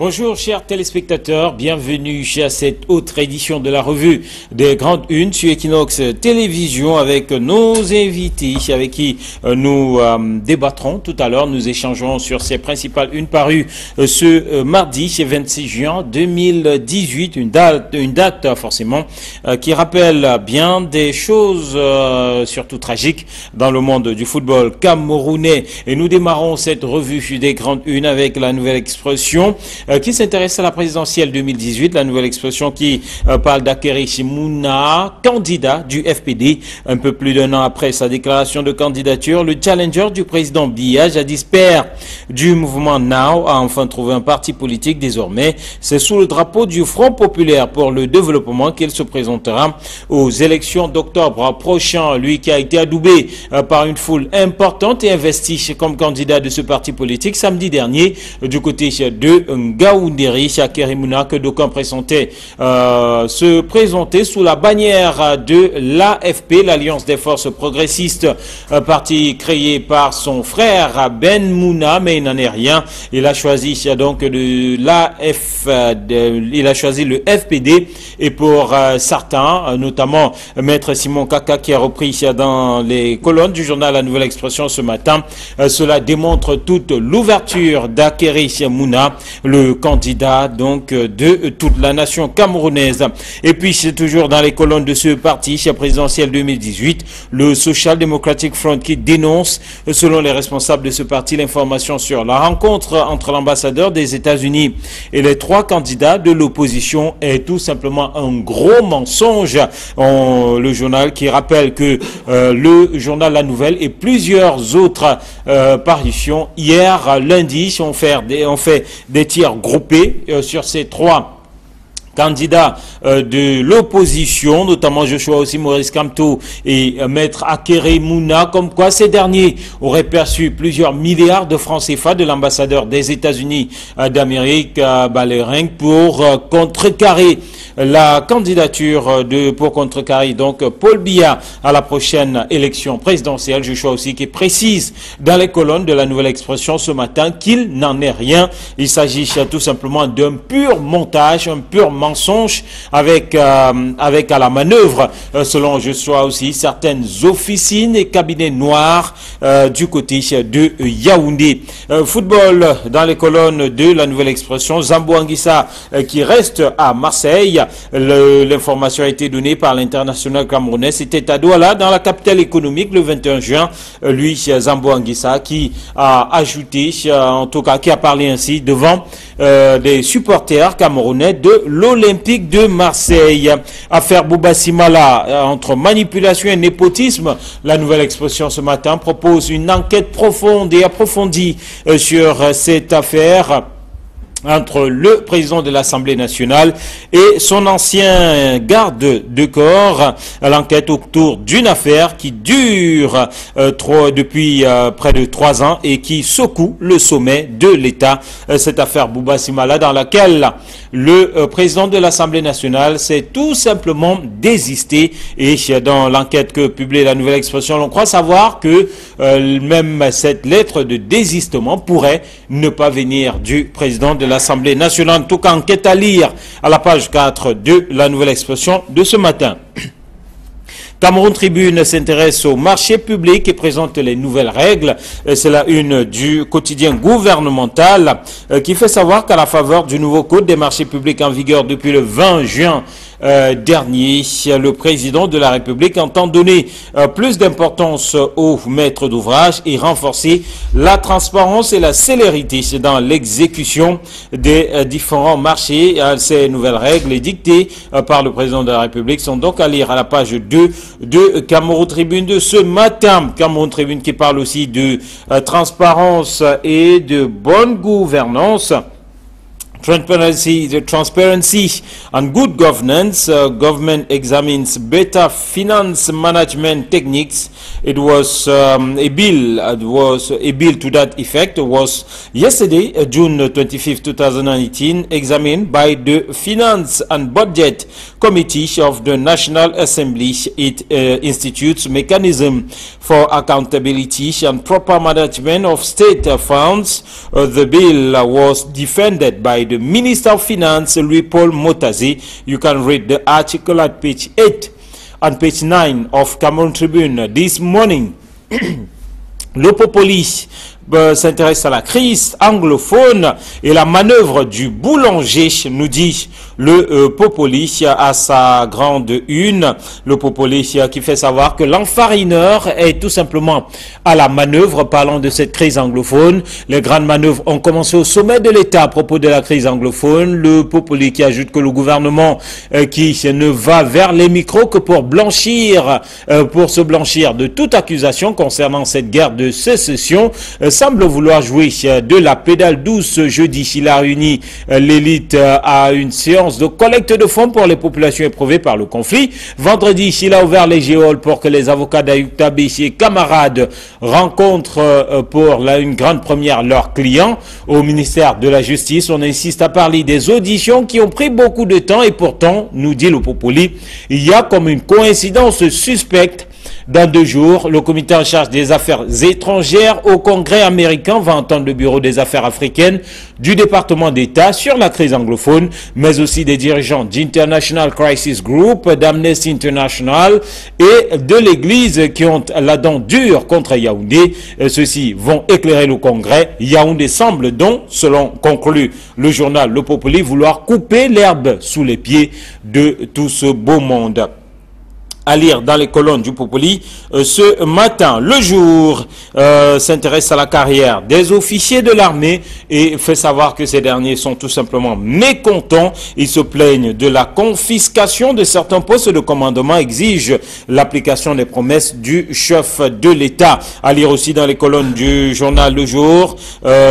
Bonjour chers téléspectateurs, bienvenue à cette autre édition de la revue des Grandes Unes sur Equinox Télévision avec nos invités avec qui nous débattrons tout à l'heure. Nous échangerons sur ces principales unes parues ce mardi 26 juin 2018, une date forcément qui rappelle bien des choses surtout tragiques dans le monde du football camerounais. Et nous démarrons cette revue des Grandes Unes avec la nouvelle expression qui s'intéresse à la présidentielle 2018, la nouvelle expression qui parle d'Akeri Mouna, candidat du FPD. Un peu plus d'un an après sa déclaration de candidature, le challenger du président Biya, jadis père du mouvement Now, a enfin trouvé un parti politique désormais. C'est sous le drapeau du Front populaire pour le développement qu'il se présentera aux élections d'octobre prochain. Lui qui a été adoubé par une foule importante et investi comme candidat de ce parti politique samedi dernier du côté de Ngaoundéry, Akeri Mouna, que d'aucuns pressentaient se présenter sous la bannière de l'AFP, l'Alliance des forces progressistes, parti créé par son frère Ben Mouna, mais il n'en est rien. Il a choisi donc il a choisi le FPD, et pour certains, notamment Maître Simon Kaka qui a repris dans les colonnes du journal La Nouvelle Expression ce matin, cela démontre toute l'ouverture d'Akeri Mouna, le candidat donc de toute la nation camerounaise. Et puis c'est toujours dans les colonnes de ce parti présidentiel 2018, le Social Democratic Front qui dénonce, selon les responsables de ce parti, l'information sur la rencontre entre l'ambassadeur des États-Unis et les trois candidats de l'opposition est tout simplement un gros mensonge. Le journal qui rappelle que le journal La Nouvelle et plusieurs autres parutions hier lundi ont fait des tirs groupés sur ces trois candidats de l'opposition, notamment Joshua aussi, Maurice Kamto et Maître Akeri Mouna, comme quoi ces derniers auraient perçu plusieurs milliards de francs CFA de l'ambassadeur des États-Unis d'Amérique, Balering, pour contrecarrer la candidature pour contrecarrer donc Paul Biya à la prochaine élection présidentielle. Joshua aussi qui précise dans les colonnes de La Nouvelle Expression ce matin qu'il n'en est rien. Il s'agit tout simplement d'un pur montage, un pur mensonge avec à la manœuvre, selon Joshua aussi, certaines officines et cabinets noirs du côté de Yaoundé. Football dans les colonnes de La Nouvelle Expression, Zambo Anguissa qui reste à Marseille. L'information a été donnée par l'international camerounais. C'était à Douala, dans la capitale économique, le 21 juin. Lui, Zambo Anguissa, qui a ajouté, en tout cas, qui a parlé ainsi devant des supporters camerounais de l'Olympique de Marseille. Affaire Bouba Simala, entre manipulation et népotisme. La Nouvelle Expression ce matin propose une enquête profonde et approfondie sur cette affaire entre le président de l'Assemblée nationale et son ancien garde de corps. L'enquête autour d'une affaire qui dure depuis près de 3 ans et qui secoue le sommet de l'État. Cette affaire Bouba Simala, dans laquelle le président de l'Assemblée nationale s'est tout simplement désisté. Et dans l'enquête que publie La Nouvelle Expression, on croit savoir que même cette lettre de désistement pourrait ne pas venir du président de l'Assemblée nationale. En tout cas, enquête à lire à la page 4 de La Nouvelle Expression de ce matin. Cameroun Tribune s'intéresse au marché public et présente les nouvelles règles. C'est la une du quotidien gouvernemental qui fait savoir qu'à la faveur du nouveau code des marchés publics en vigueur depuis le 20 juin dernier, le président de la République entend donner plus d'importance aux maîtres d'ouvrage et renforcer la transparence et la célérité dans l'exécution des différents marchés. Ces nouvelles règles dictées par le président de la République sont donc à lire à la page 2 de Cameroun Tribune de ce matin. Cameroun Tribune qui parle aussi de transparence et de bonne gouvernance. Transparency and good governance. Government examines better finance management techniques. It was a bill to that effect was yesterday, June 25, 2018, examined by the Finance and Budget Committee of the National Assembly. It institutes mechanism for accountability and proper management of state funds. The bill was defended by the Minister of Finance, Louis-Paul Motazi. You can read the article at page 8 and page 9 of Cameroon Tribune this morning. Le Popoli s'intéresse à la crise anglophone et la manœuvre du boulanger, nous dit le Popoli à sa grande une. Le Popoli qui fait savoir que l'enfarineur est tout simplement à la manœuvre, parlant de cette crise anglophone. Les grandes manœuvres ont commencé au sommet de l'État à propos de la crise anglophone. Le Popoli qui ajoute que le gouvernement qui ne va vers les micros que pour se blanchir de toute accusation concernant cette guerre de sécession, semble vouloir jouer de la pédale douce. Jeudi, il a réuni l'élite à une séance de collecte de fonds pour les populations éprouvées par le conflit. Vendredi, il a ouvert les géoles pour que les avocats d'Ayoub Tabé et camarades rencontrent pour une grande première leurs clients. Au ministère de la Justice, on insiste à parler des auditions qui ont pris beaucoup de temps et pourtant, nous dit le Popoli, il y a comme une coïncidence suspecte. Dans 2 jours, le comité en charge des affaires étrangères au Congrès américain va entendre le bureau des affaires africaines du département d'État sur la crise anglophone, mais aussi des dirigeants d'International Crisis Group, d'Amnesty International et de l'Église qui ont la dent dure contre Yaoundé. Ceux-ci vont éclairer le Congrès. Yaoundé semble donc, selon conclut le journal Le Populi, vouloir couper l'herbe sous les pieds de tout ce beau monde. À lire dans les colonnes du Popoli ce matin. Le Jour s'intéresse à la carrière des officiers de l'armée et fait savoir que ces derniers sont tout simplement mécontents. Ils se plaignent de la confiscation de certains postes de commandement, exigent l'application des promesses du chef de l'État. À lire aussi dans les colonnes du journal Le Jour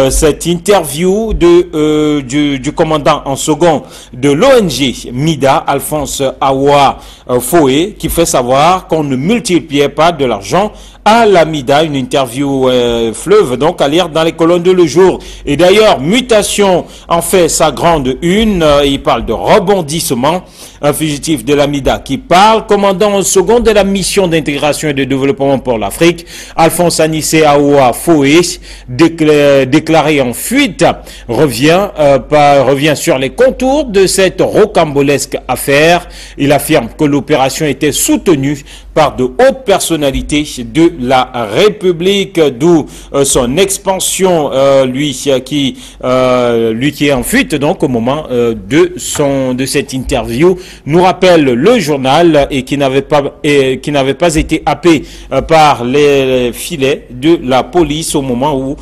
cette interview du commandant en second de l'ONG MIDA, Alphonse Awa Foé, qui fait savoir qu'on ne multipliait pas de l'argent à la MIDA, une interview fleuve donc à lire dans les colonnes de Le Jour. Et d'ailleurs, Mutation en fait sa grande une, il parle de rebondissement, un fugitif de la MIDA qui parle, commandant en second de la mission d'intégration et de développement pour l'Afrique, Alphonse Anissé Aoua Foé, déclaré en fuite, revient sur les contours de cette rocambolesque affaire. Il affirme que l'opération était soutenue par de hautes personnalités de la République, d'où son expansion, lui qui est en fuite donc au moment de cette interview, nous rappelle le journal et qui n'avait pas été happé par les filets de la police au moment où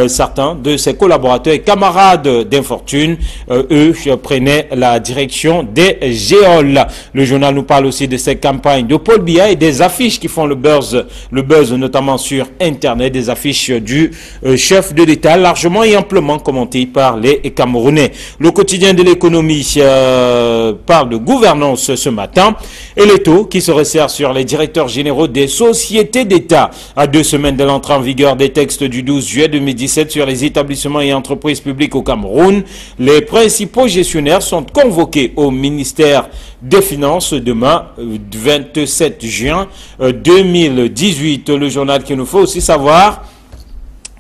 certains de ses collaborateurs et camarades d'infortune, eux, prenaient la direction des géoles. Le journal nous parle aussi de cette campagne de Paul Biya et des affiches qui font le buzz notamment sur Internet, des affiches du chef de l'État largement et amplement commentées par les Camerounais. Le quotidien de l'économie parle de gouvernance ce matin et l'étau qui se resserre sur les directeurs généraux des sociétés d'État. À 2 semaines de l'entrée en vigueur des textes du 12 juillet 2017 sur les établissements et entreprises publiques au Cameroun, les principaux gestionnaires sont convoqués au ministère des Finances demain, 27 juin 2018. Le journal qui nous faut aussi savoir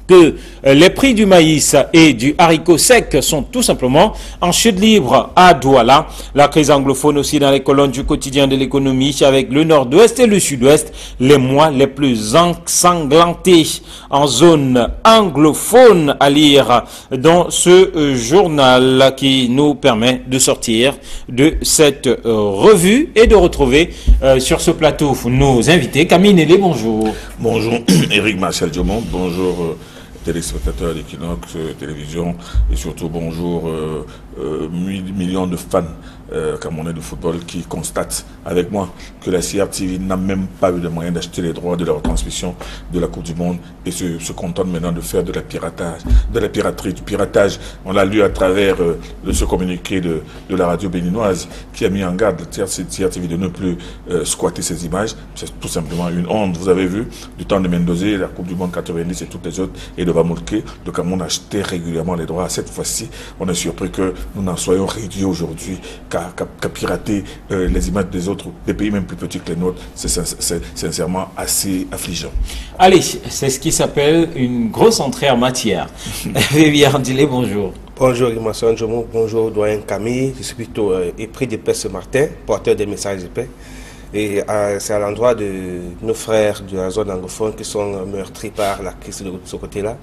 que les prix du maïs et du haricot sec sont tout simplement en chute libre à Douala. La crise anglophone aussi dans les colonnes du quotidien de l'économie avec le nord-ouest et le sud-ouest, les mois les plus ensanglantés en zone anglophone à lire dans ce journal qui nous permet de sortir de cette revue et de retrouver sur ce plateau nos invités. Camille Nélé, bonjour. Bonjour Éric Marcel Diomont, bonjour téléspectateurs d'Equinox Télévision et surtout bonjour millions de fans camerounais de football qui constatent avec moi que la CRTV n'a même pas eu de moyen d'acheter les droits de la retransmission de la Coupe du Monde et se contente maintenant de faire de la piraterie, du piratage. On l'a lu à travers ce communiqué de la radio béninoise qui a mis en garde CRTV de ne plus squatter ces images. C'est tout simplement une honte. Vous avez vu, du temps de Mendoza, la Coupe du Monde 90 et toutes les autres, et de Bamouké, le Cameroun achetait régulièrement les droits. Cette fois-ci, on est surpris que nous n'en soyons réduits aujourd'hui qu'à pirater les images des autres, des pays même plus petits que les nôtres. C'est sincèrement assez affligeant. Allez, c'est ce qui s'appelle une grosse entrée en matière. Viviane Dile, bonjour. Bonjour Rimasson Djomo, bonjour doyen Camille, je suis plutôt épris de paix ce matin, porteur des messages de paix. Et c'est à l'endroit de nos frères de la zone anglophone qui sont meurtris par la crise de ce côté-là.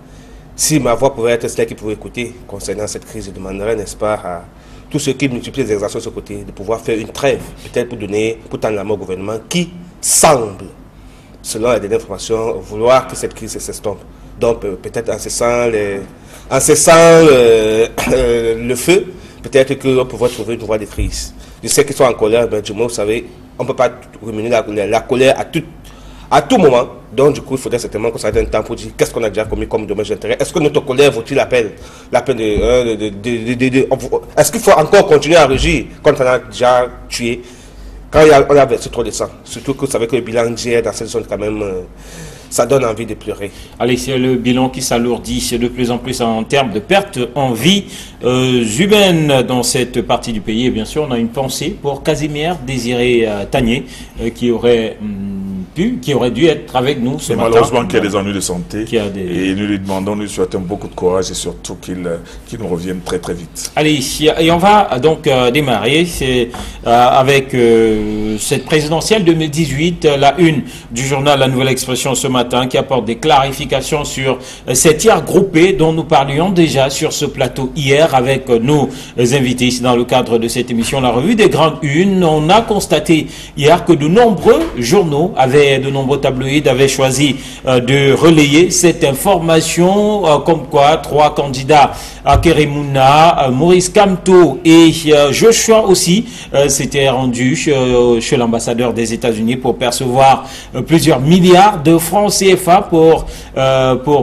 Si ma voix pouvait être celle qui pouvait écouter concernant cette crise, je demanderais, n'est-ce pas, à tous ceux qui multiplient les exactions de ce côté, de pouvoir faire une trêve, peut-être pour tendre la main au gouvernement qui semble, selon les dernières informations, vouloir que cette crise s'estompe. Donc peut-être en cessant le feu, peut-être qu'on pourra trouver une voie de crise. Je sais qu'ils sont en colère, mais du moins, vous savez, on ne peut pas ruminer la colère à tout moment. Donc du coup, il faudrait certainement qu'on s'arrête un temps pour dire qu'est-ce qu'on a déjà commis comme dommage d'intérêt. Est-ce que notre colère vaut-il la peine est-ce qu'il faut encore continuer à rugir quand on a déjà tué, quand on a versé trop de sang? Surtout que vous savez que le bilan d'hier dans cette zone quand même... ça donne envie de pleurer. Allez, c'est le bilan qui s'alourdit de plus en plus en termes de pertes en vie humaines dans cette partie du pays. Et bien sûr, on a une pensée pour Casimir Désiré Tagné, qui aurait dû être avec nous ce matin. Malheureusement qu'il y a des ennuis de santé. Et nous lui demandons, nous lui souhaitons beaucoup de courage et surtout qu'il nous revienne très très vite. Allez, et on va donc démarrer avec cette présidentielle 2018, la une du journal La Nouvelle Expression ce matin, qui apporte des clarifications sur ces tiers groupés dont nous parlions déjà sur ce plateau hier avec nos invités ici dans le cadre de cette émission, la revue des grandes unes. On a constaté hier que de nombreux journaux de nombreux tabloïds avaient choisi de relayer cette information, comme quoi 3 candidats, Keremouna, Maurice Kamto et Joshua aussi, s'étaient rendus chez l'ambassadeur des États-Unis pour percevoir plusieurs milliards de francs CFA pour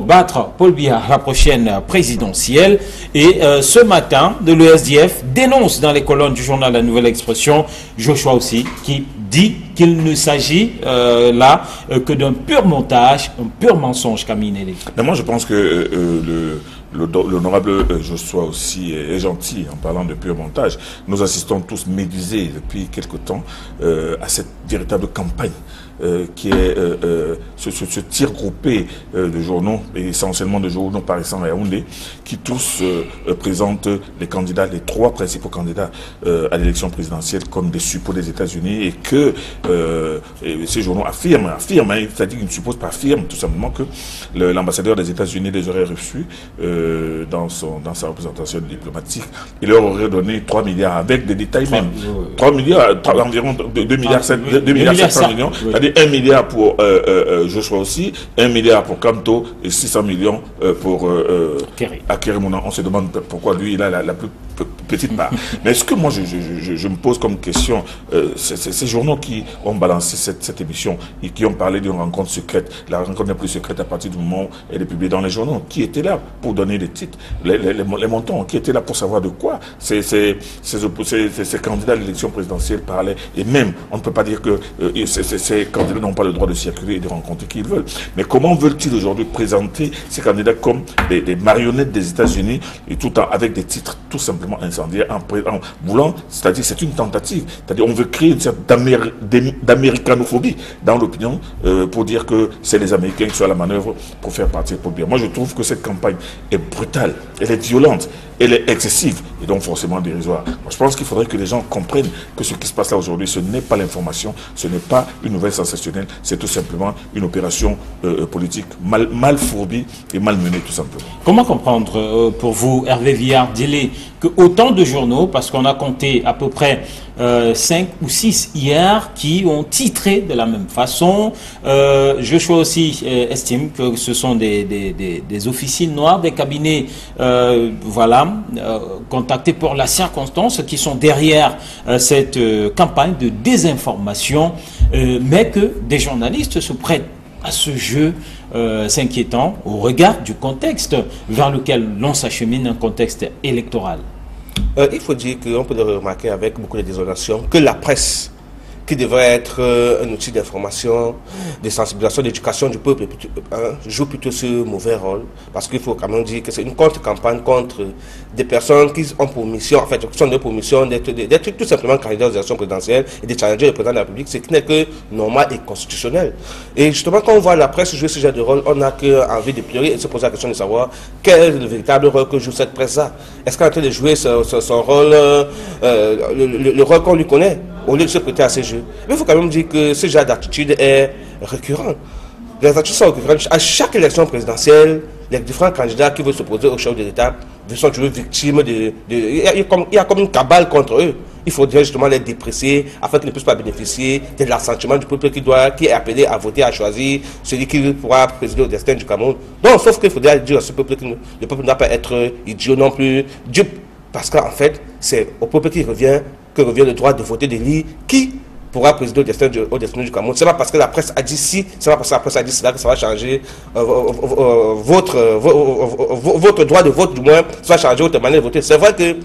battre Paul Biya à la prochaine présidentielle. Et ce matin, l'ESDF dénonce dans les colonnes du journal La Nouvelle Expression, Joshua aussi, qui dit qu'il ne s'agit là que d'un pur montage, un pur mensonge, Camille Nélé. Moi, je pense que l'honorable Joshua aussi est gentil en parlant de pur montage. Nous assistons tous médusés depuis quelque temps à cette véritable campagne qui est ce tir groupé de journaux, et essentiellement de journaux paraissant à Yaoundé, qui tous présentent les candidats, les 3 principaux candidats à l'élection présidentielle comme des suppôts des États-Unis, et que ces journaux affirment, c'est-à-dire qu'ils ne supposent pas, affirment tout simplement que l'ambassadeur des États-Unis les aurait reçus dans sa représentation diplomatique. Il leur aurait donné 3 milliards avec des détails même. 3 milliards, environ 2 milliards 700 millions. C'est-à-dire 1 milliard pour Joshua aussi, 1 milliard pour Kamto et 600 millions pour Keremouna. On se demande pourquoi lui il a la plus petite part. Mais est-ce que moi je me pose comme question, ces journaux qui ont balancé cette émission et qui ont parlé d'une rencontre secrète, la rencontre n'est plus secrète à partir du moment où elle est publiée dans les journaux, qui était là pour donner les titres, les montants, qui était là pour savoir de quoi ces candidats à l'élection présidentielle parlaient, et même on ne peut pas dire que ces candidats n'ont pas le droit de circuler et de rencontrer qui ils veulent. Mais comment veulent-ils aujourd'hui présenter ces candidats comme des marionnettes des États-Unis, et tout avec des titres tout simplement incendiaires, en voulant, c'est-à-dire c'est une tentative, c'est-à-dire on veut créer une sorte d'américanophobie dans l'opinion pour dire que c'est les Américains qui sont à la manœuvre pour faire partir Paul Biya. Moi je trouve que cette campagne est brutale, elle est violente, elle est excessive et donc forcément dérisoire. Moi, je pense qu'il faudrait que les gens comprennent que ce qui se passe là aujourd'hui, ce n'est pas l'information, ce n'est pas une nouvelle sensationnelle, c'est tout simplement une opération politique mal fourbie et mal menée tout simplement. Comment comprendre pour vous, Hervé Villard-Dile, que autant de journaux, parce qu'on a compté à peu près 5 ou 6 hier, qui ont titré de la même façon. Joshua aussi estime que ce sont des officines noires, des cabinets contactés pour la circonstance, qui sont derrière cette campagne de désinformation, mais que des journalistes se prêtent à ce jeu s'inquiétant au regard du contexte vers lequel l'on s'achemine, un contexte électoral. Il faut dire qu'on peut le remarquer avec beaucoup de désolation que la presse qui devrait être un outil d'information, de sensibilisation, d'éducation du peuple, joue plutôt ce mauvais rôle. Parce qu'il faut quand même dire que c'est une contre-campagne contre des personnes qui ont pour mission, en fait, qui sont pour mission d'être tout simplement candidats aux élections présidentielles et de challenger le président de la République, ce qui n'est que normal et constitutionnel. Et justement, quand on voit la presse jouer ce genre de rôle, on n'a qu'envie de pleurer et de se poser la question de savoir quel est le véritable rôle que joue cette presse-là. Est-ce qu'elle est en train de jouer son rôle, le rôle qu'on lui connaît, au lieu de se prêter à ces jeux? Mais il faut quand même dire que ce genre d'attitude est récurrent. Les attitudes sont récurrentes. À chaque élection présidentielle, les différents candidats qui veulent s'opposer au chef de l'État sont toujours victimes il y a comme une cabale contre eux. Il faudrait justement les déprécier afin qu'ils ne puissent pas bénéficier de l'assentiment du peuple qui est appelé à voter, à choisir celui qui pourra présider au destin du Cameroun. Donc, sauf qu'il faudrait dire à ce peuple que le peuple ne doit pas être idiot non plus, dupe. Parce qu'en fait, c'est au peuple que revient le droit de voter, d'élire qui pourra présider au destin du Cameroun. Ce n'est pas parce que la presse a dit ci, ce n'est pas parce que la presse a dit cela que ça va changer votre droit de vote, du moins, ça va changer votre manière de voter. C'est vrai que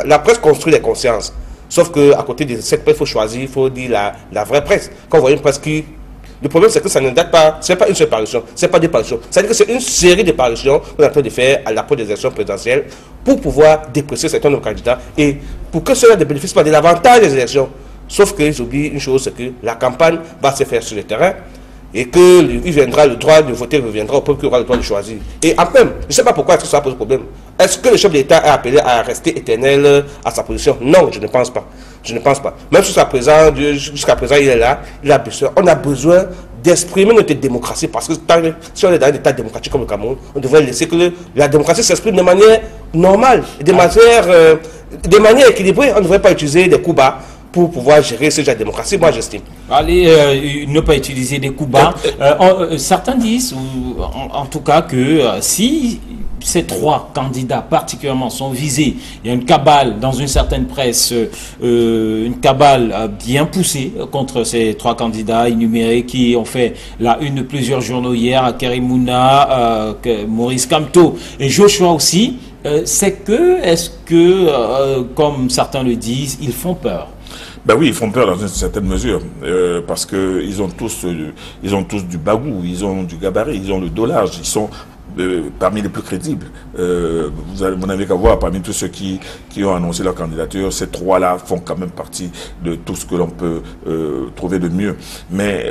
la presse construit les consciences. Sauf qu'à côté de cette presse, il faut choisir, il faut dire la vraie presse. Quand vous voyez une presse qui... Le problème, c'est que ça ne date pas, ce n'est pas une seule parution, ce n'est pas des parutions. C'est-à-dire que c'est une série de parutions qu'on est en train de faire à l'approche des élections présidentielles pour pouvoir déprécier certains de nos candidats et pour que cela ne bénéficie pas de l'avantage des élections. Sauf qu'ils oublient une chose, c'est que la campagne va se faire sur le terrain et que le droit de voter reviendra au peuple qui aura le droit de choisir. Et en même, je ne sais pas pourquoi est-ce que ça pose problème. Est-ce que le chef de l'État est appelé à rester éternel à sa position? Non, je ne pense pas. Je ne pense pas. Même jusqu'à présent, il est là, on a besoin d'exprimer notre démocratie parce que si on est dans un État démocratique comme le Cameroun, on devrait laisser que la démocratie s'exprime de manière normale, de manière équilibrée. On ne devrait pas utiliser des coups bas pour pouvoir gérer ce genre de démocratie, moi j'estime. Allez, ne pas utiliser des coups bas. Certains disent, ou en tout cas, que si ces trois candidats particulièrement sont visés, il y a une cabale dans une certaine presse, une cabale bien poussée contre ces trois candidats énumérés qui ont fait la une de plusieurs journaux hier, Kerimouna, Maurice Kamto et Joshua aussi. Est-ce que, comme certains le disent, ils font peur? Ben oui, ils font peur dans une certaine mesure, parce qu'ils ont tous du bagou, ils ont du gabarit, ils ont le dollar, ils sont parmi les plus crédibles. Vous n'avez qu'à voir, parmi tous ceux qui ont annoncé leur candidature, ces trois-là font quand même partie de tout ce que l'on peut trouver de mieux. Mais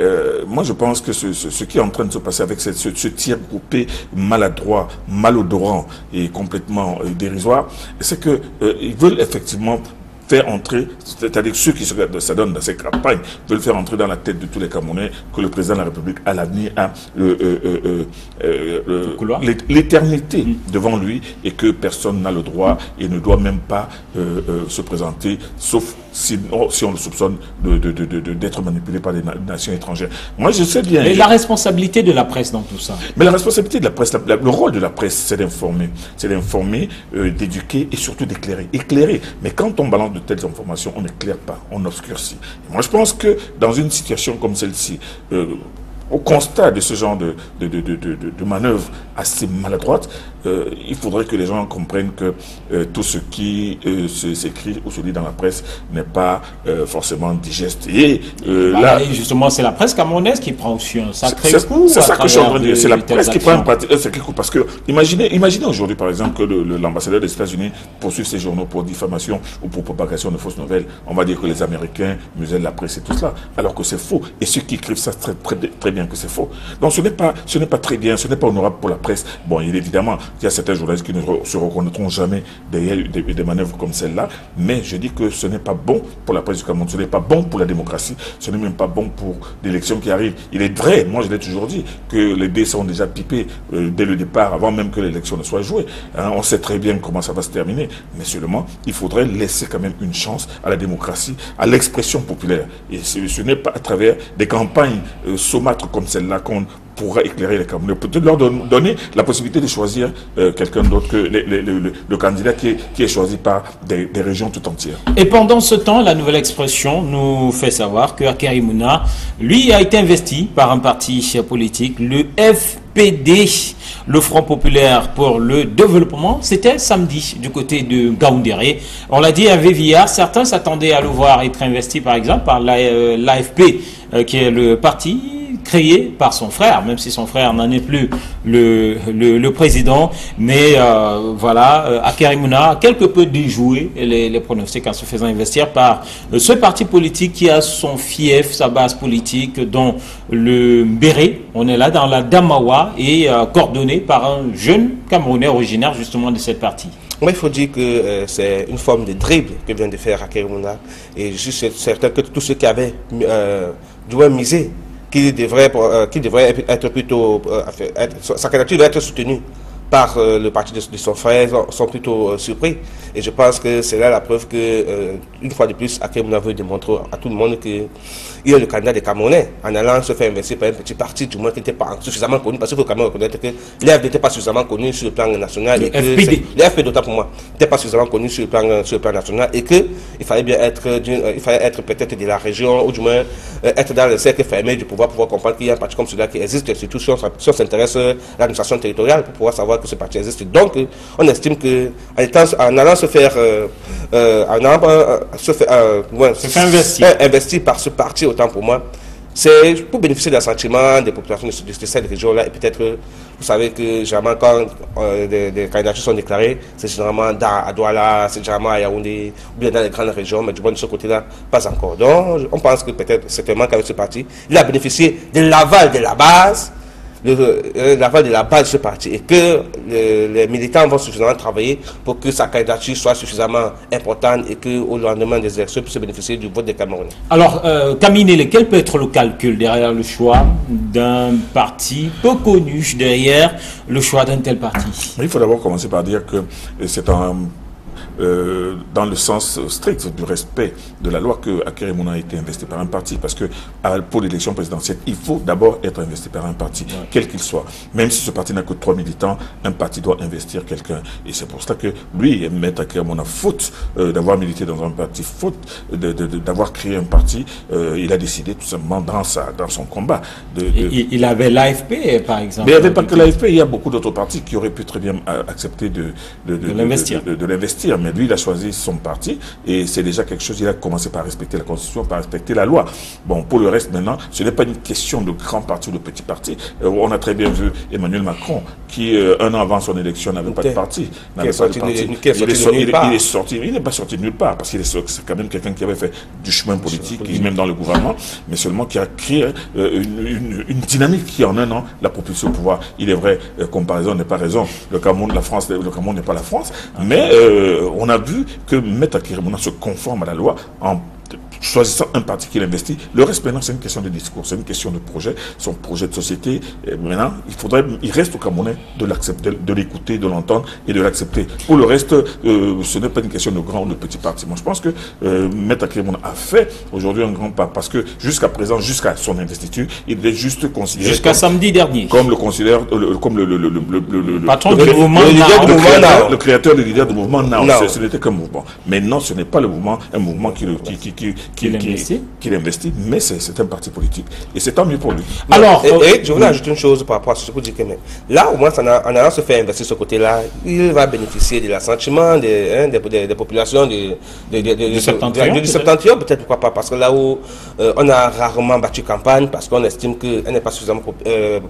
moi, je pense que ce qui est en train de se passer avec ce tir groupé maladroit, malodorant et complètement dérisoire, c'est qu'ils veulent effectivement faire entrer, c'est-à-dire ceux qui s'adonnent dans ces campagnes, veulent faire entrer dans la tête de tous les Camerounais que le président de la République, à l'avenir, a l'éternité devant lui et que personne n'a le droit et ne doit même pas se présenter, sauf si on le soupçonne d'être manipulé par des nations étrangères. Moi, je sais bien... Mais la responsabilité de la presse dans tout ça? Mais la responsabilité de la presse, le rôle de la presse, c'est d'informer. C'est d'informer, d'éduquer et surtout d'éclairer. Éclairer. Mais quand on balance de telles informations, on n'éclaire pas, on obscurcit. Et moi, je pense que dans une situation comme celle-ci, au constat de ce genre de manœuvre assez maladroite, il faudrait que les gens comprennent que tout ce qui s'écrit ou se dit dans la presse n'est pas forcément digeste. Et là, justement, c'est la presse camerounaise qui prend aussi un sacré coup. C'est ça que je suis en train de dire. C'est la presse qui prend un sacré coup. Parce que imaginez aujourd'hui, par exemple, que l'ambassadeur des États-Unis poursuive ses journaux pour diffamation ou pour propagation de fausses nouvelles. On va dire que les Américains musellent la presse et tout cela, alors que c'est faux. Et ceux qui écrivent ça très bien que c'est faux. Donc ce n'est pas très bien, ce n'est pas honorable pour la presse. Bon, évidemment, il y a certains journalistes qui ne se reconnaîtront jamais derrière des manœuvres comme celle-là, mais je dis que ce n'est pas bon pour la presse du Cameroun, ce n'est pas bon pour la démocratie, ce n'est même pas bon pour l'élection qui arrive. Il est vrai, moi je l'ai toujours dit, que les dés sont déjà pipés dès le départ, avant même que l'élection ne soit jouée. Hein, on sait très bien comment ça va se terminer, mais seulement, il faudrait laisser quand même une chance à la démocratie, à l'expression populaire. Et ce n'est pas à travers des campagnes saumâtres comme celle-là qu'on pourra éclairer les Camerounais, peut-être leur donner la possibilité de choisir quelqu'un d'autre que le candidat qui est choisi par des régions tout entières. Et pendant ce temps, la Nouvelle Expression nous fait savoir que Akery Mouna, lui, a été investi par un parti politique, le FPD, le Front Populaire pour le Développement. C'était samedi du côté de Gaoundéré. On l'a dit à Vévillard, certains s'attendaient à le voir être investi par exemple par l'AFP, qui est le parti créé par son frère, même si son frère n'en est plus le président. Mais voilà, Akery Mouna a quelque peu déjoué les pronostics en se faisant investir par ce parti politique qui a son fief, sa base politique, dont le Mbéré, on est là dans la Damawa, et coordonné par un jeune Camerounais originaire justement de cette partie. Moi, il faut dire que c'est une forme de dribble que vient de faire Akery Mouna. Et je suis certain que tous ceux qui avaient dû miser qu'il devrait être plutôt, sa candidature doit être soutenue par le parti de son frère, sont plutôt surpris. Et je pense que c'est là la preuve que, une fois de plus, Akery Mouna veut démontrer à tout le monde qu'il est le candidat des Camerounais, en allant se faire investir par un petit parti, du moins qui n'était pas suffisamment connu, parce qu'il faut quand même reconnaître que l'EF n'était pas suffisamment connu sur le plan national. Le FPD. L'EF, d'autant pour moi, n'était pas suffisamment connu sur le plan national, et qu'il fallait bien être peut-être de la région, ou du moins être dans le cercle fermé du pouvoir comprendre qu'il y a un parti comme celui-là qui existe, et surtout si on s'intéresse à l'administration territoriale, pour pouvoir savoir que ce parti existe. Donc, on estime que en allant se faire investir par ce parti, autant pour moi, c'est pour bénéficier de l'assentiment des populations de cette région-là. Et peut-être, vous savez que généralement, quand des candidatures sont déclarées, c'est généralement à Douala, c'est généralement à Yaoundé, ou bien dans les grandes régions, mais du moins de ce côté-là, pas encore. Donc, on pense que peut-être, certainement qu'avec ce parti, il a bénéficié de l'aval de la base, l'aval de la base de ce parti, et que les militants vont suffisamment travailler pour que sa candidature soit suffisamment importante et qu'au lendemain des élections puisse bénéficier du vote des Camerounais. Alors, Camille, quel peut être le calcul derrière le choix d'un parti peu connu, derrière le choix d'un tel parti? Il faut d'abord commencer par dire que c'est dans le sens strict du respect de la loi que Akery Mouna a été investi par un parti, parce que pour l'élection présidentielle, il faut d'abord être investi par un parti, quel qu'il soit. Même si ce parti n'a que 3 militants, un parti doit investir quelqu'un. Et c'est pour cela que lui, Maître Akery Mouna, faute d'avoir milité dans un parti, faute d'avoir créé un parti, il a décidé tout simplement dans son combat. Il avait l'AFP, par exemple. Mais il n'y avait pas que l'AFP, il y a beaucoup d'autres partis qui auraient pu très bien accepter de l'investir. Mais lui, il a choisi son parti, et c'est déjà quelque chose. Il a commencé par respecter la Constitution, par respecter la loi. Bon, pour le reste, maintenant, ce n'est pas une question de grand parti ou de petit parti. On a très bien vu Emmanuel Macron, qui, un an avant son élection, n'avait pas de parti. Il n'est pas sorti de nulle part, parce qu'il c'est quand même quelqu'un qui avait fait du chemin politique, et même dans le gouvernement, mais seulement qui a créé une dynamique qui, en un an, l'a propulsé au pouvoir. Il est vrai, comparaison n'est pas raison. Le Cameroun, la France, le Cameroun n'est pas la France, mais on a vu que Maître Akery Mouna se conforme à la loi en choisissant un parti qu'il investit. Le reste, maintenant, c'est une question de discours, c'est une question de projet, son projet de société. Et maintenant, il reste au Camerounais de l'accepter, de l'écouter, de l'entendre et de l'accepter. Pour le reste, ce n'est pas une question de grand ou de petit parti. Moi, je pense que Maître Akery Mouna a fait aujourd'hui un grand pas, parce que jusqu'à présent, jusqu'à son investiture, il est juste considéré jusqu'à samedi dernier, comme le considère, comme le patron du mouvement, le créateur, le leader du mouvement Now. Ce n'était qu'un mouvement. Mais non, ce n'est pas le mouvement, un mouvement qu'il investit, mais c'est un parti politique. Et c'est tant mieux pour lui. Alors, je voulais ajouter une chose par rapport à ce que vous dites. Là, au moins, en allant se faire investir ce côté-là, il va bénéficier de l'assentiment des populations du septentrion, peut-être, pourquoi pas, parce que là où on a rarement battu campagne, parce qu'on estime qu'elle n'est pas suffisamment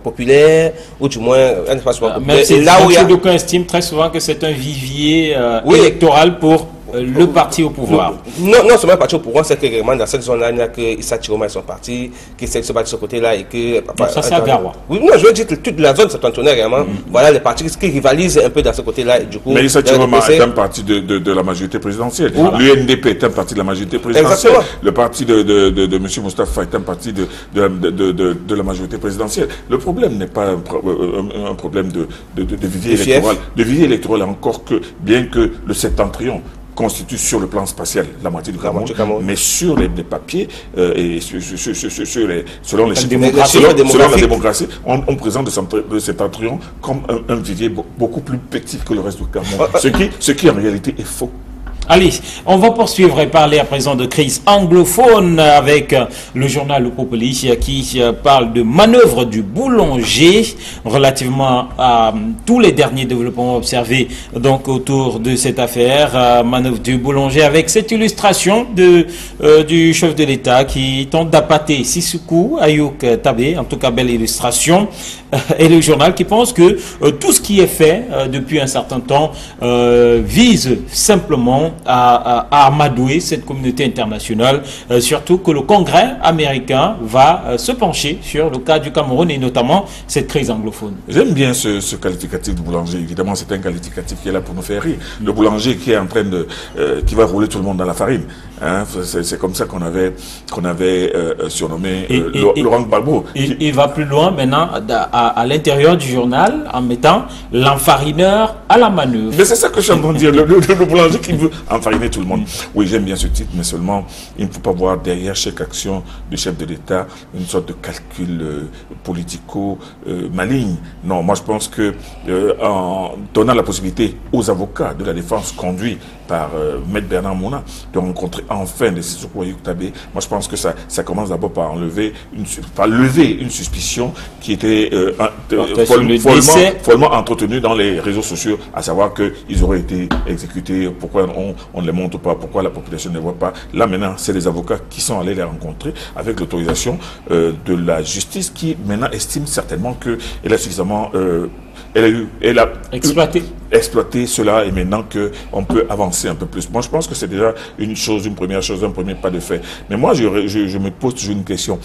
populaire, ou du moins, elle n'est pas suffisamment populaire. Même si d'aucuns estiment très souvent que c'est un vivier électoral pour le parti au pouvoir. Non, seulement le parti au pouvoir, c'est que vraiment dans cette zone-là, il n'y a que Issa Chiroma et son parti qui essaient de se battre de ce côté-là, et que... Donc ça, c'est à Garoua. Oui, non, je veux dire que toute la zone septentrionale, vraiment, voilà les partis qui rivalisent un peu dans ce côté-là, et du coup... Mais Issa Chiroma est un parti de la majorité présidentielle. Voilà. L'UNDP est un parti de la majorité présidentielle. Exactement. Le parti de M. Moustapha est un parti de la majorité présidentielle. Le problème n'est pas un problème de vivier électoral. De vivier électoral, encore que, bien que le septentrion constitue sur le plan spatial la moitié du Cameroun, mais sur les papiers et selon les selon la démographie, on présente le septentrion comme un vivier beaucoup plus petit que le reste du Cameroun, ce qui en réalité est faux. Allez, on va poursuivre et parler à présent de crise anglophone avec le journal Le Populi qui parle de manœuvre du boulanger relativement à tous les derniers développements observés donc autour de cette affaire. Manœuvre du boulanger avec cette illustration du chef de l'État qui tente d'appâter Sissoko Ayouk Tabé, en tout cas belle illustration, et le journal qui pense que tout ce qui est fait depuis un certain temps vise simplement à amadouer cette communauté internationale, surtout que le Congrès américain va se pencher sur le cas du Cameroun et notamment cette crise anglophone. J'aime bien ce qualificatif de boulanger. Évidemment, c'est un qualificatif qui est là pour nous faire rire. Le boulanger qui est en train de qui va rouler tout le monde dans la farine. Hein, c'est comme ça qu'on avait surnommé Laurent Gbagbo. Il va plus loin maintenant à l'intérieur du journal en mettant l'enfarineur à la manœuvre. Mais c'est ça que je suis en train de dire, le boulanger qui veut enfariner tout le monde. Oui, j'aime bien ce titre, mais seulement il ne faut pas voir derrière chaque action du chef de l'État une sorte de calcul politico-maligne. Non, moi je pense que en donnant la possibilité aux avocats de la défense conduits par Maître Bernard Mouna de rencontrer enfin des Sissoko Ayouk Tabé, moi je pense que ça commence d'abord par lever une suspicion qui était follement entretenue dans les réseaux sociaux, à savoir qu'ils auraient été exécutés. Pourquoi on ne les montre pas? Pourquoi la population ne les voit pas? Là maintenant, c'est les avocats qui sont allés les rencontrer avec l'autorisation de la justice qui maintenant estime certainement qu'elle a suffisamment elle a exploité cela et maintenant qu'on peut avancer un peu plus. Moi, je pense que c'est déjà une première chose, un premier pas de fait. Mais moi, je me pose toujours une question.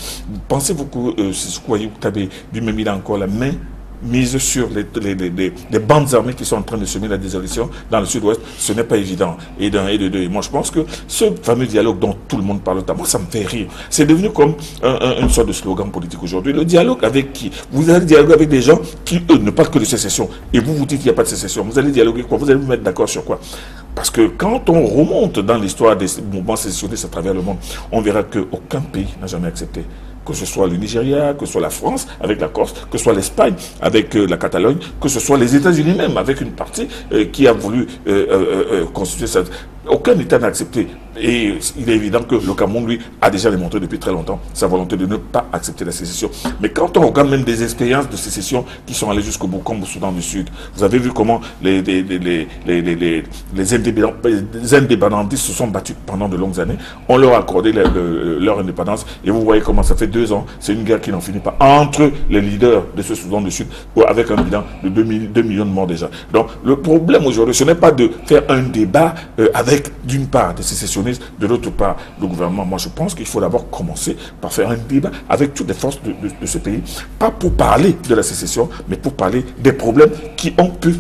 Pensez-vous que Sissoko Ayouk Tabé, lui-même, il a encore la main mise sur les bandes armées qui sont en train de semer la désolution dans le sud-ouest? Ce n'est pas évident. Et d'un et de deux. Et moi, je pense que ce fameux dialogue dont tout le monde parle, moi, ça me fait rire. C'est devenu comme une sorte de slogan politique aujourd'hui. Le dialogue avec qui? Vous allez dialoguer avec des gens qui, eux, ne parlent que de sécession. Et vous dites qu'il n'y a pas de sécession. Vous allez dialoguer quoi? Vous allez vous mettre d'accord sur quoi? Parce que quand on remonte dans l'histoire des mouvements sécessionnistes à travers le monde, on verra qu'aucun pays n'a jamais accepté. Que ce soit le Nigeria, que ce soit la France avec la Corse, que ce soit l'Espagne avec la Catalogne, que ce soit les États-Unis même avec une partie qui a voulu constituer ça. Aucun État n'a accepté. Et il est évident que le Cameroun, lui, a déjà démontré depuis très longtemps sa volonté de ne pas accepter la sécession. Mais quand on regarde même des expériences de sécession qui sont allées jusqu'au bout, comme au Soudan du Sud, vous avez vu comment les indépendantistes se sont battus pendant de longues années. On leur a accordé leur indépendance. Et vous voyez comment ça fait 2 ans. C'est une guerre qui n'en finit pas entre les leaders de ce Soudan du Sud, avec un bilan de 2 millions de morts déjà. Donc le problème aujourd'hui, ce n'est pas de faire un débat avec d'une part des sécessionnistes, de l'autre part le gouvernement. Moi je pense qu'il faut d'abord commencer par faire un débat avec toutes les forces de ce pays, pas pour parler de la sécession, mais pour parler des problèmes qui ont pu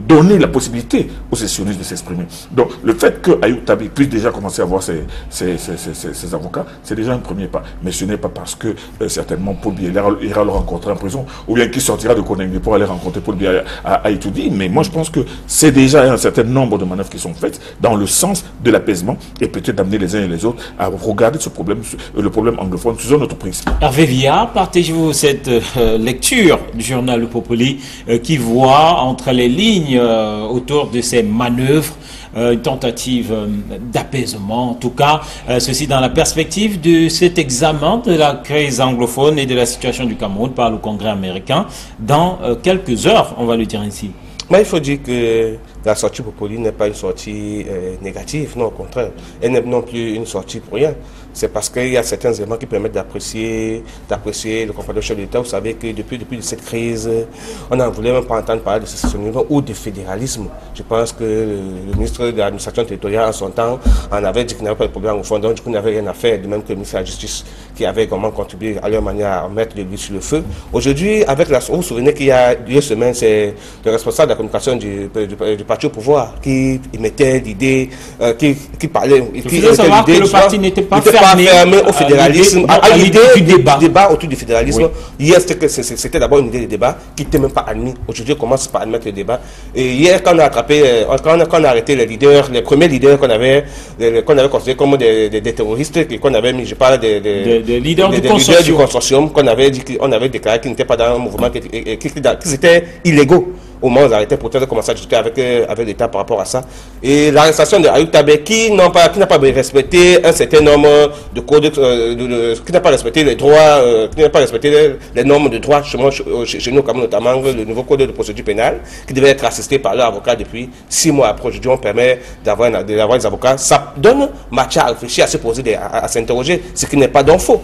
donner la possibilité aux sécessionnistes de s'exprimer. Donc le fait que Ayouk Tabé puisse déjà commencer à voir ses avocats, c'est déjà un premier pas. Mais ce n'est pas parce que certainement Paul Biya ira le rencontrer en prison, ou bien qu'il sortira de Koningé pour aller rencontrer Paul Biya à Itoudi. Mais moi je pense que c'est déjà un certain nombre de manœuvres qui sont faites dans le sens de l'apaisement et peut-être d'amener les uns et les autres à regarder ce problème, le problème anglophone sous un autre prisme. Hervé Villard, partagez-vous cette lecture du journal Le Populi qui voit entre les lignes autour de ces manœuvres, une tentative d'apaisement, en tout cas, ceci dans la perspective de cet examen de la crise anglophone et de la situation du Cameroun par le Congrès américain dans quelques heures, on va le dire ainsi. Mais il faut dire que la sortie Populi n'est pas une sortie négative, non, au contraire. Elle n'est non plus une sortie pour rien. C'est parce qu'il y a certains éléments qui permettent d'apprécier le comportement du chef de l'État. Vous savez que depuis cette crise, on n'en voulait même pas entendre parler de sécessionnisme ou de fédéralisme. Je pense que le ministre de l'administration territoriale en son temps en avait dit qu'il n'y avait pas de problème au fond, donc du coup il n'avait rien à faire, de même que le ministre de la Justice qui avait vraiment contribué à leur manière à mettre l'huile sur le feu. Aujourd'hui, avec vous vous souvenez qu'il y a 2 semaines, c'est le responsable de la communication du parti parti au pouvoir, qui émettait l'idée, qui parlait... Il faut savoir que le parti n'était pas fermé au fédéralisme, à l'idée du débat autour du fédéralisme. Oui. Hier, c'était d'abord une idée de débat qui n'était même pas admise. Aujourd'hui, on commence par admettre le débat. Et hier, quand on a attrapé, quand on a arrêté les leaders, les premiers leaders qu'on avait considérés comme des terroristes, et qu'on avait mis, je parle des leaders du consortium, qu'on avait déclaré qu'ils n'étaient pas dans un mouvement, qu'ils étaient illégaux. Au moment où ils arrêtaient, peut-être commencer à discuter avec l'État par rapport à ça. Et l'arrestation de Ayou Tabé, qui n'a pas respecté un certain nombre de codes, qui n'a pas respecté les droits, qui n'a pas respecté les normes de droit chez nous, comme notamment le nouveau code de procédure pénale, qui devait être assisté par leur avocat depuis 6 mois après. Aujourd'hui, on permet d'avoir des avocats. Ça donne matière à réfléchir, à se poser, à s'interroger, ce qui n'est pas donc faux.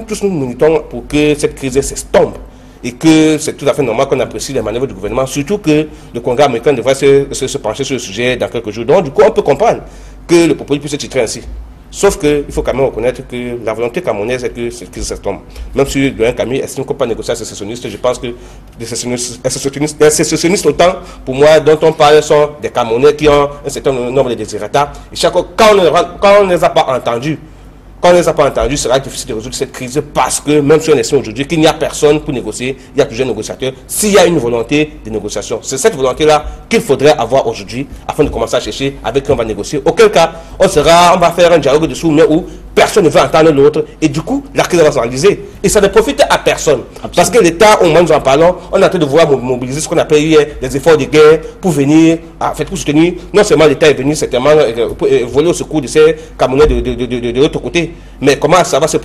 Tous nous militons pour que cette crise s'estompe. Et que c'est tout à fait normal qu'on apprécie les manœuvres du gouvernement, surtout que le Congrès américain devrait se pencher sur le sujet dans quelques jours. Donc, du coup, on peut comprendre que le populisme puisse se titrer ainsi. Sauf qu'il faut quand même reconnaître que la volonté camerounaise est que cette crise s'estompe. Même si Doyen Camille estime qu'on ne peut pas négocier avec les sécessionnistes, je pense que les sécessionnistes, autant pour moi, dont on parle, sont des Camerounais qui ont un certain nombre de désirata. Et chaque fois, quand on ne les a pas entendus, il sera difficile de résoudre cette crise parce que même si on estime aujourd'hui qu'il n'y a personne pour négocier, il y a plusieurs négociateurs, s'il y a une volonté de négociation, c'est cette volonté-là qu'il faudrait avoir aujourd'hui afin de commencer à chercher avec qui on va négocier. Auquel cas, on va faire un dialogue de sourds où personne ne veut entendre l'autre et du coup, la crise va s'enliser. Et ça ne profite à personne. Absolument. Parce que l'État, au moment où nous en parlons, on est en train de vouloir mobiliser ce qu'on appelle hier des efforts de guerre pour venir, pour soutenir, non seulement l'État est venu certainement voler au secours de ces Camerounais de l'autre côté, mais comment ça va se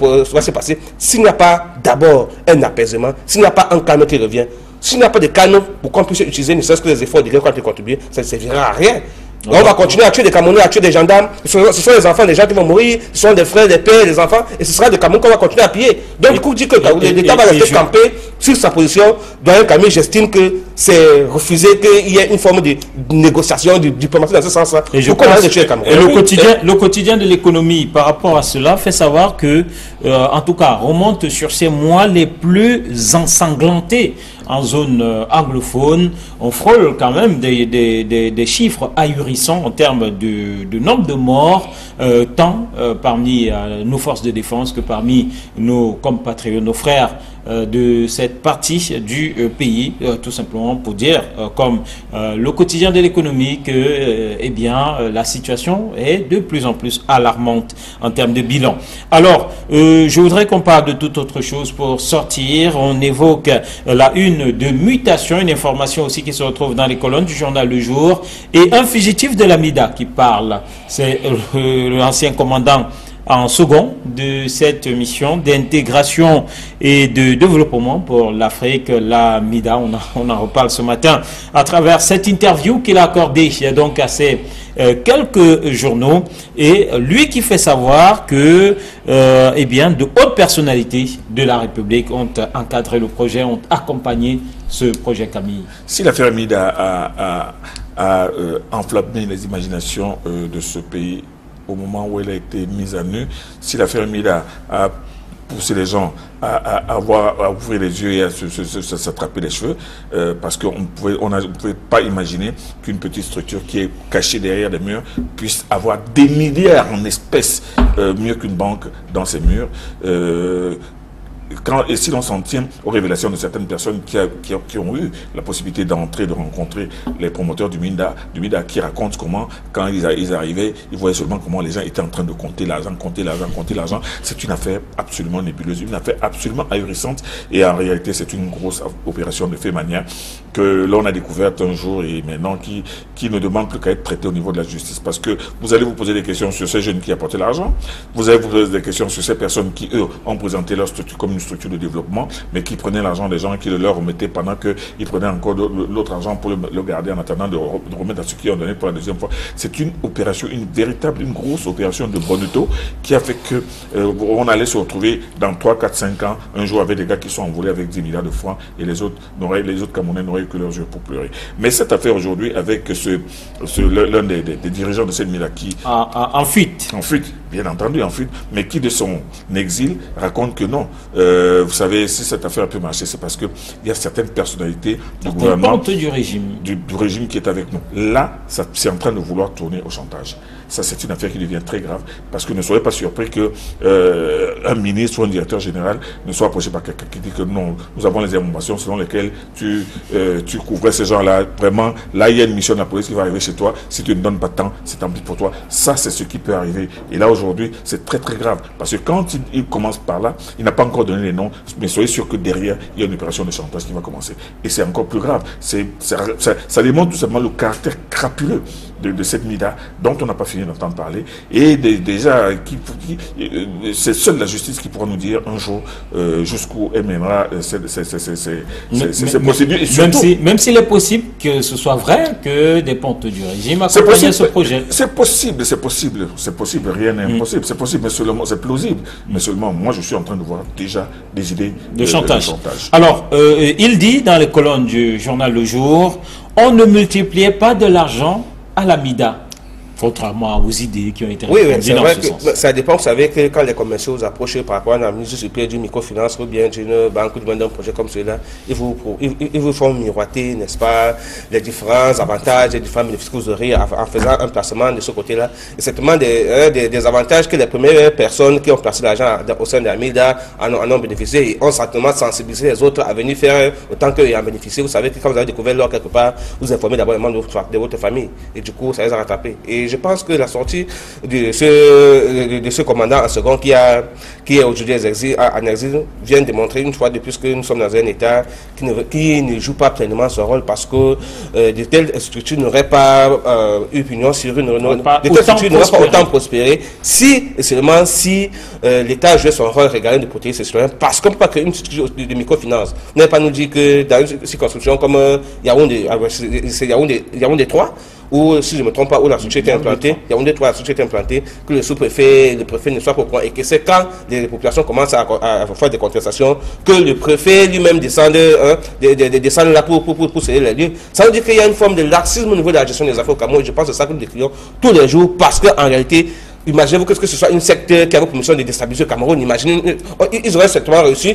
passer s'il n'y a pas d'abord un apaisement, s'il n'y a pas un calme qui revient, s'il n'y a pas de calme pour qu'on puisse utiliser ne serait-ce que les efforts de guerre quand ils contribuent, ça ne servira à rien. On va continuer à tuer des Camerounais, à tuer des gendarmes. Ce sont les enfants des gens qui vont mourir. Ce sont des frères, des pères, des enfants. Et ce sera des Camerounais qu'on va continuer à piller. Donc, du coup, dit que l'État va rester campé sur sa position. Doyen Camille, j'estime que c'est refuser qu'il y ait une forme de négociation, de diplomatie dans ce sens-là. Et le quotidien de l'économie par rapport à cela fait savoir que, en tout cas, remonte sur ces mois les plus ensanglantés en zone anglophone. On frôle quand même des chiffres ahurissants en termes de nombre de morts, tant parmi nos forces de défense que parmi nos compatriotes, nos frères de cette partie du pays, tout simplement pour dire, comme le quotidien de l'économie, que eh bien, la situation est de plus en plus alarmante en termes de bilan. Alors, je voudrais qu'on parle de toute autre chose pour sortir. On évoque la une de mutation, une information aussi qui se retrouve dans les colonnes du journal Le Jour, et un fugitif de l'AMIDA qui parle. C'est l'ancien commandant en second de cette mission d'intégration et de développement pour l'Afrique, la MIDA. On en reparle ce matin à travers cette interview qu'il a accordée donc à ces quelques journaux, et lui qui fait savoir que eh bien, de hautes personnalités de la République ont encadré le projet, ont accompagné ce projet Camille. Si l'affaire MIDA a enflammé les imaginations de ce pays au moment où elle a été mise à nu, si l'affaire MIDA a poussé les gens à ouvrir les yeux et à s'attraper les cheveux, parce qu'on ne pouvait pas imaginer qu'une petite structure qui est cachée derrière des murs puisse avoir des milliards en espèces, mieux qu'une banque dans ses murs. Et si l'on s'en tient aux révélations de certaines personnes qui ont eu la possibilité d'entrer, de rencontrer les promoteurs du MIDA qui racontent comment, quand ils arrivaient, ils voyaient seulement comment les gens étaient en train de compter l'argent. C'est une affaire absolument nébuleuse, une affaire absolument ahurissante, et en réalité c'est une grosse opération de fait manière que l'on a découverte un jour et maintenant qui ne demande plus qu'à être traité au niveau de la justice, parce que vous allez vous poser des questions sur ces jeunes qui apportaient l'argent, vous allez vous poser des questions sur ces personnes qui, eux, ont présenté leur structure comme une structure de développement, mais qui prenaient l'argent des gens et qui le leur remettaient pendant qu'ils prenaient encore l'autre argent pour le garder en attendant de remettre à ceux qui ont donné pour la deuxième fois. C'est une opération, une grosse opération de bonneteau qui a fait que on allait se retrouver dans 3, 4, 5 ans, un jour avec des gars qui sont envolés avec 10 milliards de francs et les autres Camerounais n'auraient que leurs yeux pour pleurer. Mais cette affaire aujourd'hui avec l'un des dirigeants de cette MIDA qui... En fuite. bien entendu, en fuite, mais qui de son exil raconte que non. Vous savez, si cette affaire a pu marcher, c'est parce qu'il y a certaines personnalités du gouvernement, du régime. Du régime qui est avec nous. Là, c'est en train de vouloir tourner au chantage. Ça, c'est une affaire qui devient très grave, parce que ne soyez pas surpris que un ministre ou un directeur général ne soit approché par quelqu'un qui dit que non, nous avons les informations selon lesquelles tu couvrais ces gens-là. Vraiment, là, il y a une mission de la police qui va arriver chez toi. Si tu ne donnes pas de temps, c'est tant pis pour toi. Ça, c'est ce qui peut arriver. Et là, aujourd'hui, c'est très, très grave. Parce que quand il commence par là, il n'a pas encore donné les noms, mais soyez sûr que derrière, il y a une opération de chantage qui va commencer. Et c'est encore plus grave. Ça démontre tout simplement le caractère crapuleux de cette MIDA dont on n'a pas fini d'entendre parler. Et déjà, c'est seule la justice qui pourra nous dire un jour jusqu'où elle mènera ces procédures. Et surtout, même s'il est possible que ce soit vrai que des pontes du régime accompagnent ce projet. C'est possible, rien n'est impossible. C'est possible, mais seulement c'est plausible. Mais seulement, moi, je suis en train de voir déjà des idées de chantage. Alors, il dit dans les colonnes du journal Le Jour, on ne multipliait pas de l'argent à la MIDA, contrairement aux idées qui ont été répandues dans ce sens. Ça dépend, vous savez, que quand les commerciaux vous approchent par rapport à la mise sur pied du microfinance ou bien d'une banque ou d'un projet comme celui-là, ils vous font miroiter, n'est-ce pas, les différents avantages, les différents bénéfices que vous aurez en faisant un placement de ce côté-là. Et c'est certainement des avantages que les premières personnes qui ont placé l'argent au sein de la MIDA en ont bénéficié et ont certainement sensibilisé les autres à venir faire autant qu'ils en bénéficient. Vous savez que quand vous avez découvert l'or quelque part, vous informez d'abord les membres de votre famille et du coup, ça les a rattrapés. Et je pense que la sortie de ce commandant en second qui est aujourd'hui en exil vient démontrer une fois de plus que nous sommes dans un État qui ne joue pas pleinement son rôle parce que de telles structures n'auraient pas eu pignon sur une... De telles structures n'auraient pas autant prospéré si et seulement si l'État jouait son rôle régalien de protéger ses citoyens, parce qu'on ne peut pas créer une structure de microfinance. Vous n'avez pas nous dit que dans une circonscription comme Yaoundé 3, ou si je ne me trompe pas, où la structure était implantée, il y a une des trois structures était implantée, que le sous-préfet, le préfet ne soit pas au courant, et que c'est quand les populations commencent à faire des contestations que le préfet lui-même descend là pour céder les lieux. Ça veut dire qu'il y a une forme de laxisme au niveau de la gestion des affaires au Cameroun, et je pense que c'est ça que nous décrions tous les jours, parce qu'en réalité, imaginez-vous que ce soit une secte qui a pour mission de déstabiliser le Cameroun. Imaginez, ils auraient certainement reçu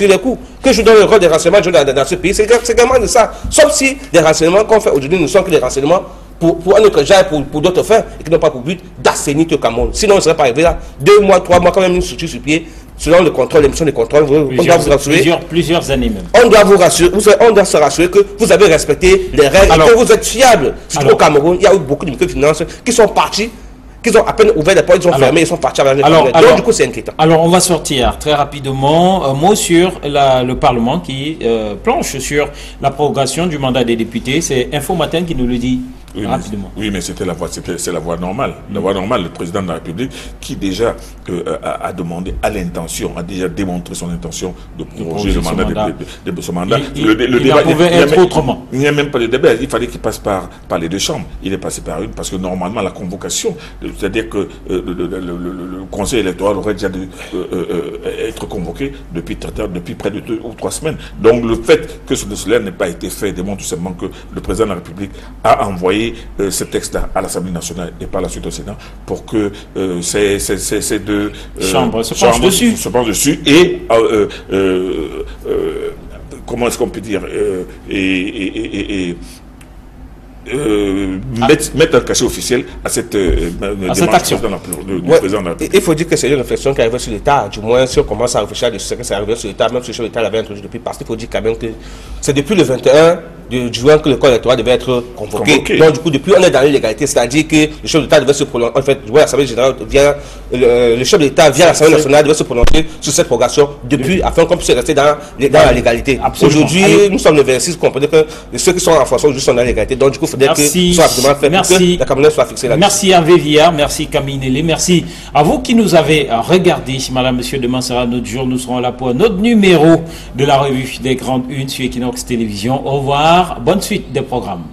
les coups. Que je donne le rôle des renseignements dans ce pays, c'est également de ça. Sauf si les renseignements qu'on fait aujourd'hui ne sont que des renseignements pour un autre genre, pour d'autres fins, et qui n'ont pas pour but d'assainir le Cameroun. Sinon, on ne serait pas arrivé là. 2 mois, 3 mois, quand même une structure sur pied, selon le contrôle, l'émission de contrôle, on doit vous rassurer. Plusieurs années même. On doit vous rassurer, on doit se rassurer que vous avez respecté les règles et que vous êtes fiable. Surtout au Cameroun, il y a eu beaucoup de microfinances qui sont partis, qui ont à peine ouvert les portes, ils ont fermé, ils sont partis avec donc du coup c'est inquiétant. Alors on va sortir très rapidement un mot sur le Parlement qui planche sur la prorogation du mandat des députés. C'est Info Matin qui nous le dit. Oui, rapidement. Oui, mais c'est la voie normale. La voie normale, le président de la République qui déjà a demandé à l'intention, a déjà démontré son intention de proroger le mandat de ce mandat. Le débat pouvait être autrement. Il n'y a même pas de débat. Il fallait qu'il passe par les deux chambres. Il est passé par une parce que normalement la convocation, c'est-à-dire que le Conseil électoral aurait déjà dû être convoqué depuis près de 2 ou 3 semaines. Donc le fait que cela n'ait pas été fait démontre tout simplement que le président de la République a envoyé ce texte-là à l'Assemblée nationale et par la suite au Sénat pour que ces deux chambres se penchent dessus et comment est-ce qu'on peut dire mettre un cachet officiel à cette action. Il faut dire que c'est une réflexion qui arrive sur l'État. Du moins, si on commence à réfléchir à ce que c'est arrivé sur l'État, même si le chef de l'État l'avait introduit depuis, parce qu'il faut dire quand même que c'est depuis le 21 du juin que le corps électoral devait être convoqué. Donc du coup, depuis on est dans l'illégalité, c'est-à-dire que le chef de l'État devait se prononcer. En fait, l'Assemblée générale le chef de l'État via l'Assemblée nationale devait se prononcer sur cette progression depuis, afin qu'on puisse rester dans la légalité. Aujourd'hui, nous sommes le 26, vous comprenez que ceux qui sont en fonction juste sont dans la légalité. Donc du coup, il faudrait que ce soit absolument fait pour que la Cameroun soit fixée là-dessus. Merci Hervé Villard, merci Camille Nélé, merci à vous qui nous avez regardé. Madame, Monsieur, demain sera notre jour, nous serons là pour un autre numéro de la revue des Grandes Unes sur Equinox Télévision. Au revoir, bonne suite des programmes.